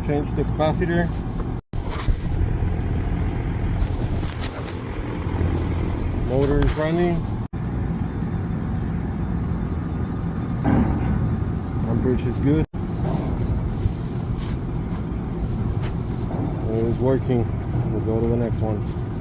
change the capacitor. Motor is running. Amperage is good. It is working. We'll go to the next one.